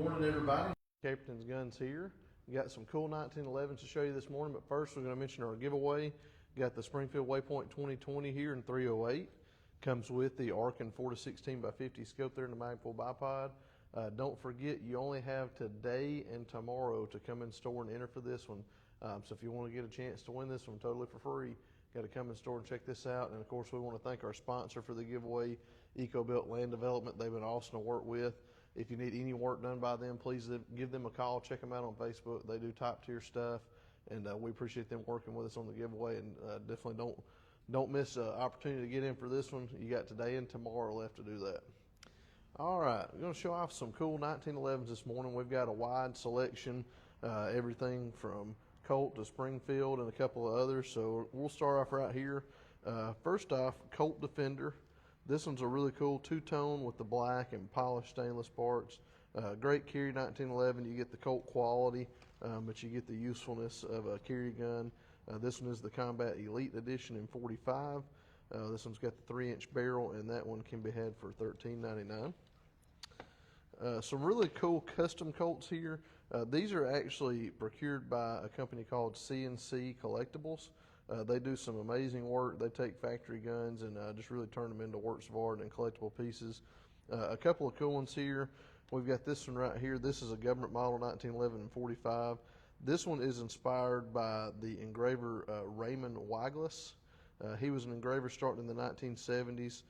morning, everybody. Caperton's Guns here. We got some cool 1911s to show you this morning, but first we're going to mention our giveaway. Got the Springfield Waypoint 2020 here in 308. Comes with the Arkin 4-16x50 scope there in the Magpul bipod. Don't forget, you only have today and tomorrow to come in store and enter for this one. So if you want to get a chance to win this one totally for free, got to come in store and check this out. And of course, we want to thank our sponsor for the giveaway, EcoBuilt Land Development. They've been awesome to work with. If you need any work done by them, please give them a call. Check them out on Facebook. They do top tier stuff, and we appreciate them working with us on the giveaway. And definitely don't miss an opportunity to get in for this one. You got today and tomorrow left to do that. All right, we're going to show off some cool 1911s this morning. We've got a wide selection, everything from Colt to Springfield and a couple of others. So we'll start off right here. First off, Colt Defender. This one's a really cool two-tone with the black and polished stainless parts. Great carry 1911. You get the Colt quality, but you get the usefulness of a carry gun. This one is the Combat Elite Edition in 45. This one's got the 3-inch barrel, and that one can be had for $13.99. Some really cool custom Colts here. These are actually procured by a company called CNC Collectibles. They do some amazing work. They take factory guns and just really turn them into works of art and collectible pieces. A couple of cool ones here. We've got this one right here. This is a government model 1911 and 45. This one is inspired by the engraver Raymond Wiglas. He was an engraver starting in the 1970s.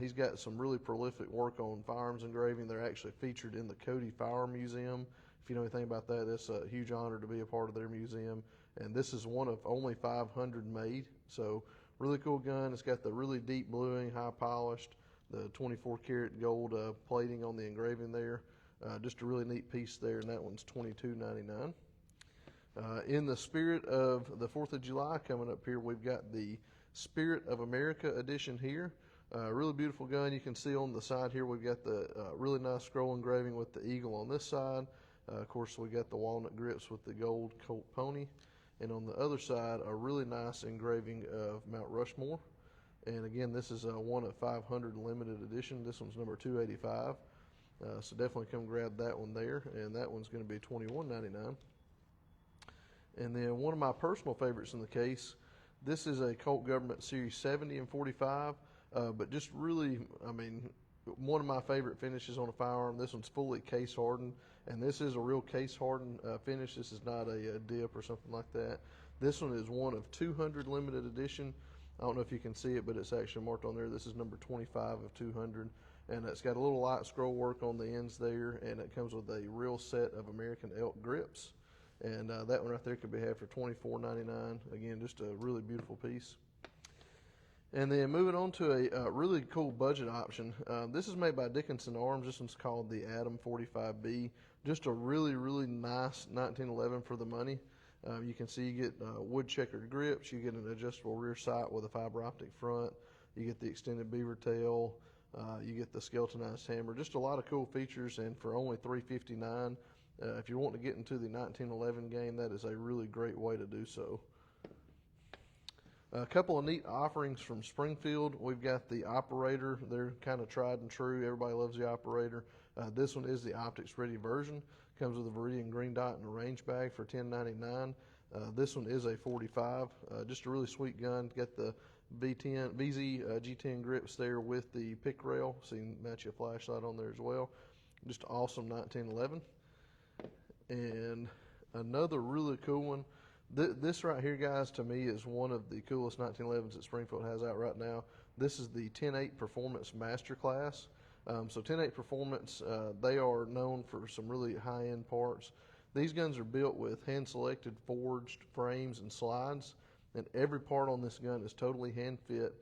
He's got some really prolific work on firearms engraving. They're actually featured in the Cody Firearm Museum. If you know anything about that, it's a huge honor to be a part of their museum. And this is one of only 500 made. So really cool gun. It's got the really deep bluing, high polished, the 24 karat gold plating on the engraving there. Just a really neat piece there, and that one's $22.99. In the spirit of the 4th of July coming up here, we've got the Spirit of America edition here. Really beautiful gun. You can see on the side here we've got the really nice scroll engraving with the eagle on this side. Of course, we got the walnut grips with the gold Colt pony. And on the other side, a really nice engraving of Mount Rushmore. And again, this is one of 500 limited edition. This one's number 285. So definitely come grab that one there. And that one's going to be $21.99. And then one of my personal favorites in the case, this is a Colt Government Series 70 and 45, but just really, I mean, one of my favorite finishes on a firearm. This one's fully case hardened, and this is a real case hardened finish. This is not a dip or something like that. This one is one of 200 limited edition. I don't know if you can see it, but it's actually marked on there. This is number 25 of 200, and it's got a little light scroll work on the ends there, and it comes with a real set of American elk grips. And that one right there could be had for $24.99. Again, just a really beautiful piece. And then moving on to a really cool budget option. This is made by Dickinson Arms. This one's called the Adam 45B. Just a really, really nice 1911 for the money. You can see you get wood checkered grips. You get an adjustable rear sight with a fiber optic front. You get the extended beaver tail. You get the skeletonized hammer. Just a lot of cool features, and for only $359. If you're wanting to get into the 1911 game, that is a really great way to do so. A couple of neat offerings from Springfield. We've got the Operator. They're kind of tried and true. Everybody loves the Operator. This one is the optics ready version. Comes with a Viridian green dot and a range bag for $10.99. This one is a 45. Just a really sweet gun. Got the VZ G10 grips there with the pick rail, so you can match your flashlight on there as well. Just awesome 1911. And another really cool one. This right here, guys, to me is one of the coolest 1911s that Springfield has out right now. This is the 10-8 Performance Masterclass. So 10-8 Performance, they are known for some really high-end parts. These guns are built with hand-selected forged frames and slides, and every part on this gun is totally hand-fit.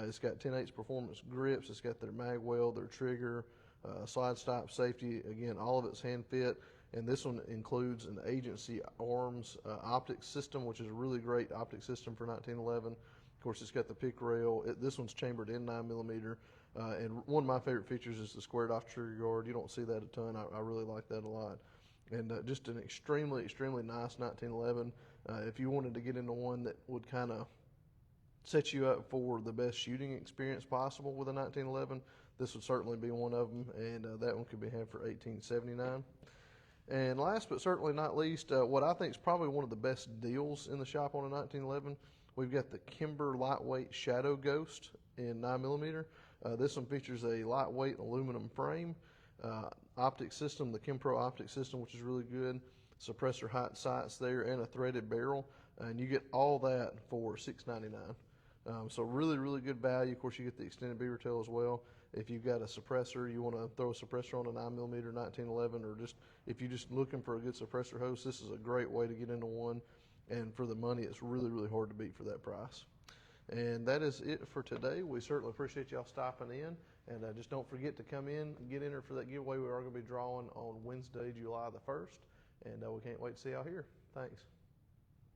It's got 10-8's Performance grips. It's got their mag well, their trigger, slide stop safety. Again, all of it's hand-fit. And this one includes an Agency Arms optics system, which is a really great optic system for 1911. Of course, it's got the pick rail. This one's chambered in 9mm. And one of my favorite features is the squared off trigger guard. You don't see that a ton. I really like that a lot. And just an extremely, extremely nice 1911. If you wanted to get into one that would kind of set you up for the best shooting experience possible with a 1911, this would certainly be one of them, and that one could be had for $18.79. And last but certainly not least, what I think is probably one of the best deals in the shop on a 1911, we've got the Kimber Lightweight Shadow Ghost in 9mm. This one features a lightweight aluminum frame, optic system, the Kimpro optic system, which is really good, suppressor height sights there, and a threaded barrel, and you get all that for $6.99. So really, really good value. Of course, you get the extended beaver tail as well. If you've got a suppressor, you want to throw a suppressor on a 9mm 1911, or just if you're just looking for a good suppressor host, this is a great way to get into one. And for the money, it's really, really hard to beat for that price. And that is it for today. We certainly appreciate y'all stopping in. And just don't forget to come in and get entered for that giveaway we are going to be drawing on Wednesday, July the 1st. And we can't wait to see y'all here. Thanks.